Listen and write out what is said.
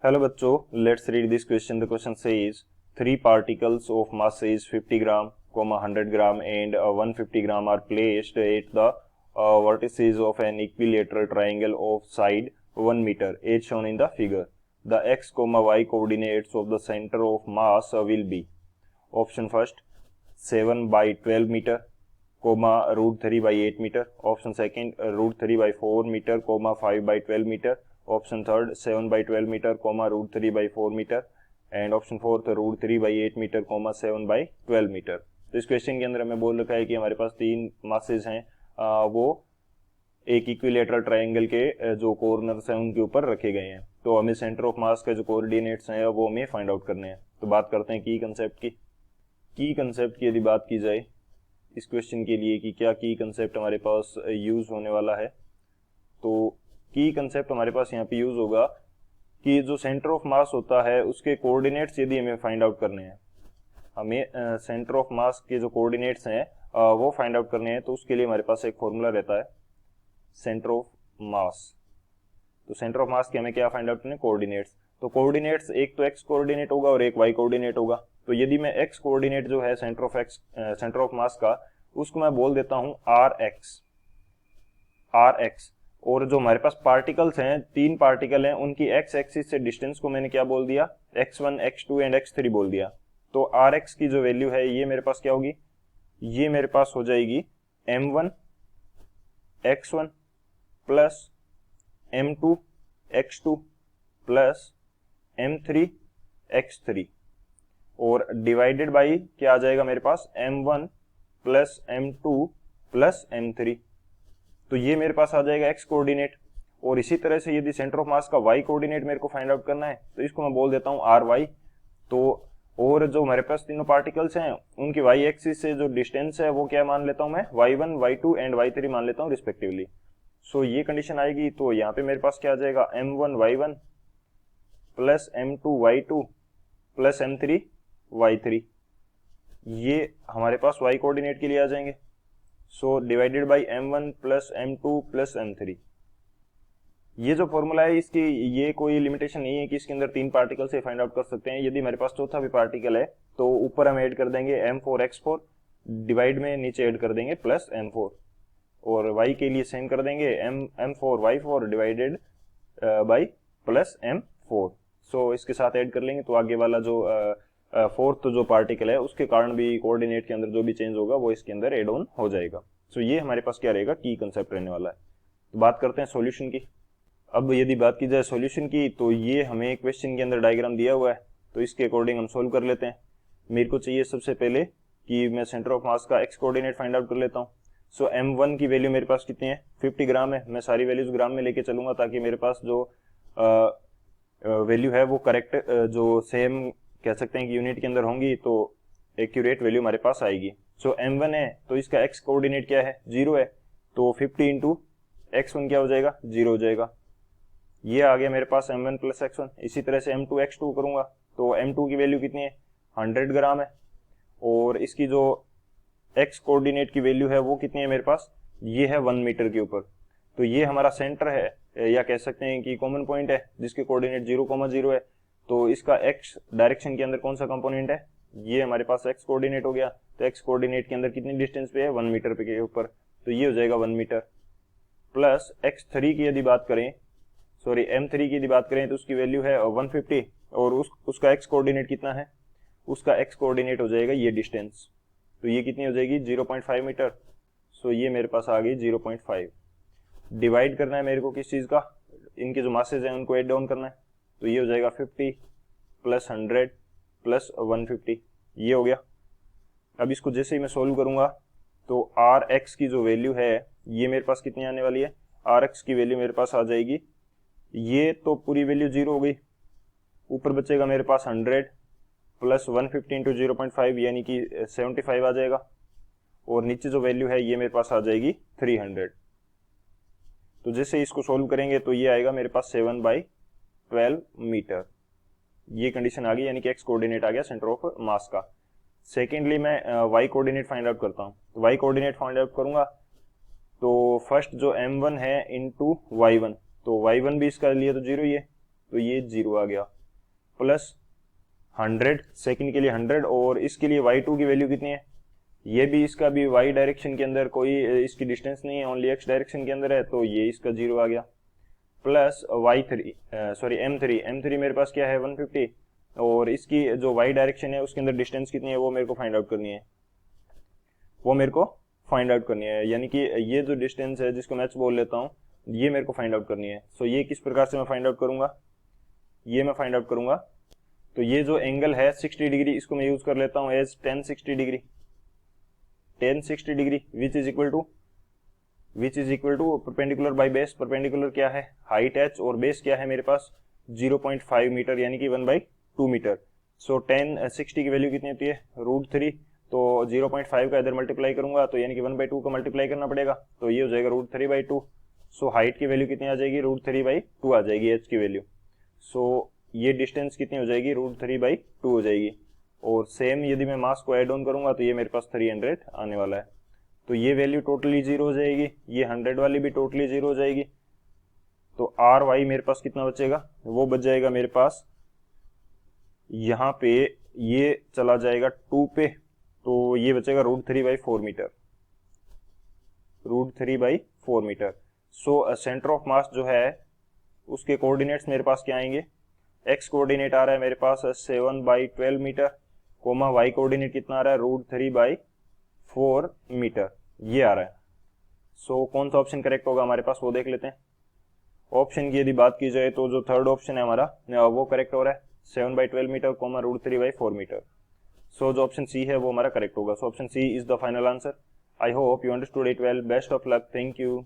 Hello बच्चों, let's read this question. The question says three particles of mass is 50 gram, 100 gram and 150 gram are placed at the vertices of an equilateral triangle of side 1 meter as shown in the figure. The x, y coordinates of the center of mass will be option first 7 by 12 meter, root 3 by 8 meter. Option second root 3 by 4 meter, 5 by 12 meter. Option third 7 by 12 meter, root 3 by 4 meter. And option fourth root 3 by 8 meter, 7 by 12 meter. तो इस question के अंदर हमें बोल रखा है कि हमारे पास तीन मासेज हैं, वो एक इक्विलेटरल ट्रायंगल के जो कॉर्नर्स हैं उनके ऊपर रखे गए हैं. तो हमें सेंटर ऑफ मास के जो कोऑर्डिनेट्स हैं वो हमें फाइंड आउट करने हैं. तो बात करते हैं की कंसेप्ट की यदि बात की जाए इस क्वेश्चन के लिए कि क्या की कंसेप्ट हमारे पास यूज होने वाला है, तो की कंसेप्ट हमारे पास यहाँ पे यूज होगा कि जो सेंटर ऑफ मास होता है उसके कोऑर्डिनेट्स यदि हमें फाइंड आउट करने हैं, हमें सेंटर ऑफ मास के जो कोऑर्डिनेट्स हैं वो फाइंड आउट करने हैं, तो उसके लिए हमारे पास एक फॉर्मूला रहता है सेंटर ऑफ मास. तो सेंटर ऑफ मास के हमें क्या फाइंड आउट करने हैं, कोऑर्डिनेट्स. तो कोऑर्डिनेट्स एक तो एक्स कोऑर्डिनेट होगा और एक वाई कोऑर्डिनेट होगा. तो यदि मैं एक्स कोऑर्डिनेट जो है सेंटर ऑफ मास का, उसको मैं बोल देता हूं आर एक्स. और जो हमारे पास पार्टिकल्स हैं, तीन पार्टिकल हैं, उनकी एक्स एक्सिस से डिस्टेंस को मैंने क्या बोल दिया, x1, x2 एंड x3 बोल दिया. तो आर एक्स की जो वैल्यू है ये मेरे पास क्या होगी, ये मेरे पास हो जाएगी m1 x1 plus m2 x2 plus m3 x3 और डिवाइडेड बाई क्या आ जाएगा मेरे पास m1 plus m2 plus m3. तो ये मेरे पास आ जाएगा एक्स कोऑर्डिनेट. और इसी तरह से यदि सेंटर ऑफ मास का वाई कोऑर्डिनेट मेरे को फाइंड आउट करना है तो इसको मैं बोल देता हूं आर वाई. तो और जो हमारे पास तीनों पार्टिकल्स हैं उनकी वाई एक्सिस से जो डिस्टेंस है वो क्या मान लेता हूं मैं, y1, y2 एंड y3 मान लेता हूं रिस्पेक्टिवली. सो ये कंडीशन आएगी. तो यहाँ पे मेरे पास क्या आ जाएगा, m1 y1 plus m2 y2 plus m3 y3. ये हमारे पास वाई कोऑर्डिनेट के लिए आ जाएंगे. So divided by m1 plus m2 plus m3. ये जो फॉर्मूला है इसकी ये कोई लिमिटेशन नहीं है कि इसके अंदर तीन पार्टिकल से फाइंड आउट कर सकते हैं. यदि हमारे पास चौथा भी पार्टिकल है तो ऊपर हम ऐड कर देंगे m4 x4, डिवाइड में नीचे ऐड कर देंगे प्लस m4, और y के लिए सेम कर देंगे m4 y4 divided by plus m4. सो इसके साथ ऐड कर लेंगे तो आगे वाला जो फोर्थ जो पार्टिकल है उसके कारण भी कोऑर्डिनेट के अंदर जो भी चेंज होगा वो इसके अंदर एड ऑन हो जाएगा. सो ये हमारे पास क्या रहेगा, की कंसेप्ट रहने वाला है. तो बात करते हैं सॉल्यूशन की. अब यदि बात की जाए सॉल्यूशन की तो ये हमें क्वेश्चन के अंदर डायग्राम दिया हुआ है, तो इसके अकॉर्डिंग हम सोल्व कर लेते हैं. मेरे को चाहिए सबसे पहले कि मैं सेंटर ऑफ मास का एक्स कोऑर्डिनेट फाइंड आउट कर लेता हूँ. सो m1 की वैल्यू मेरे पास कितनी है, 50 ग्राम है. मैं सारी वैल्यूज ग्राम में लेके चलूंगा ताकि मेरे पास जो वैल्यू है वो करेक्ट, जो सेम कह सकते हैं कि यूनिट के अंदर होंगी तो एक्यूरेट वैल्यू हमारे पास आएगी. सो m1 है तो इसका x कोऑर्डिनेट क्या है, 0 है. तो 50 इंटू x1 क्या हो जाएगा, 0 हो जाएगा. ये आ गया मेरे पास m1 प्लस x1. इसी तरह से m2 x2 करूंगा तो m2 की वैल्यू कितनी है, 100 ग्राम है. और इसकी जो x कोऑर्डिनेट की वैल्यू है वो कितनी है मेरे पास, ये है 1 मीटर के ऊपर. तो ये हमारा सेंटर है या कह सकते हैं कि कॉमन पॉइंट है जिसके कोऑर्डिनेट 0,0 है. तो इसका x डायरेक्शन के अंदर कौन सा कंपोनेंट है, ये हमारे पास x कोऑर्डिनेट हो गया. तो x कोऑर्डिनेट के अंदर कितनी डिस्टेंस पे है, 1 मीटर पे के ऊपर. तो ये हो जाएगा 1 मीटर. प्लस x3 की यदि बात करें, सॉरी m3 की यदि बात करें तो उसकी वैल्यू है 150 और उसका x कोऑर्डिनेट कितना है, उसका x कोऑर्डिनेट हो जाएगा ये डिस्टेंस. तो ये कितनी हो जाएगी, 0.5 मीटर. सो ये मेरे पास आ गई 0.5. डिवाइड करना है मेरे को किस चीज़ का, इनके जो मासेज हैं उनको एड डाउन करना है. तो ये हो जाएगा 50 प्लस 100 प्लस 150, ये हो गया. अब इसको जैसे ही मैं सोल्व करूंगा तो आर एक्स की जो वैल्यू है ये मेरे पास कितनी आने वाली है, आर एक्स की वैल्यू मेरे पास आ जाएगी, ये तो पूरी वैल्यू 0 हो गई, ऊपर बचेगा मेरे पास 100 प्लस 150 इंटू 0.5 यानी कि 75 आ जाएगा. और नीचे जो वैल्यू है ये मेरे पास आ जाएगी 300. तो जैसे इसको सोल्व करेंगे तो ये आएगा मेरे पास 7/12 मीटर. ये कंडीशन आ गई, यानी कि एक्स कोऑर्डिनेट आ गया सेंटर ऑफ मास का. सेकेंडली मैं वाई कोऑर्डिनेट फाइंड आउट करता हूँ. तो वाई कोऑर्डिनेट फाइंड आउट करूंगा तो फर्स्ट जो m1 है इनटू y1, तो y1 भी इसका लिए तो 0 ही है. तो ये 0 आ गया, प्लस 100 सेकंड के लिए 100, और इसके लिए y2 की वैल्यू कितनी है, ये भी इसका भी y डायरेक्शन के अंदर कोई इसकी डिस्टेंस नहीं है, ओनली x डायरेक्शन के अंदर है, तो ये इसका 0 आ गया, प्लस m3 मेरे पास क्या है 150, और इसकी जो y डायरेक्शन है उसके अंदर डिस्टेंस कितनी है वो मेरे को फाइंड आउट करनी है, यानी कि ये जो डिस्टेंस है जिसको मैं h बोल लेता हूँ, ये मेरे को फाइंड आउट करनी है। सो ये किस प्रकार से मैं फाइंड आउट करूंगा, तो ये जो एंगल है 60 डिग्री, इसको मैं यूज कर लेता हूँ as 1060 degree, which is equal to perpendicular by base. Perpendicular क्या है, हाइट h, और बेस क्या है मेरे पास 0.5 मीटर, यानी कि 1/2 मीटर। सो 1060 की वैल्यू कितनी होती है √3, तो 0.5 का इधर मल्टीप्लाई करूंगा तो यानी कि 1/2 का मल्टीप्लाई करना पड़ेगा, तो ये हो जाएगा √3/2। सो हाइट की वैल्यू कितनी आ जाएगी, √3/2 आ जाएगी h की वैल्यू। सो ये डिस्टेंस कितनी हो जाएगी, √3/2 हो जाएगी, और सेम यदि मैं मास को ऐड ऑन करूंगा तो ये मेरे पास 300 आने वाला है, तो ये वैल्यू टोटली 0 हो जाएगी, ये 100 वाली भी टोटली 0 हो जाएगी, तो RY मेरे पास कितना बचेगा, वो बच जाएगा मेरे पास यहाँ पे, ये चला जाएगा 2 पे, तो ये बचेगा √3/4 meter. So centre of mass जो है उसके कोऑर्डिनेट्स मेरे पास क्या आएंगे, x कोऑर्डिनेट आ रहा है मेरे पास 7/12 मीटर, कोमा y कोऑर्डिनेट कितना आ रहा है √3/4 मीटर, ये आ रहा है। सो कौन सा ऑप्शन करेक्ट होगा हमारे पास वो देख लेते हैं। ऑप्शन की यदि बात की जाए तो जो थर्ड ऑप्शन है हमारा वो करेक्ट हो रहा है, 7/12 मीटर कोमा √3/4 मीटर। सो जो ऑप्शन सी है वो हमारा करेक्ट होगा। So option C is the final answer. I hope you understood it well. Best of luck. Thank you.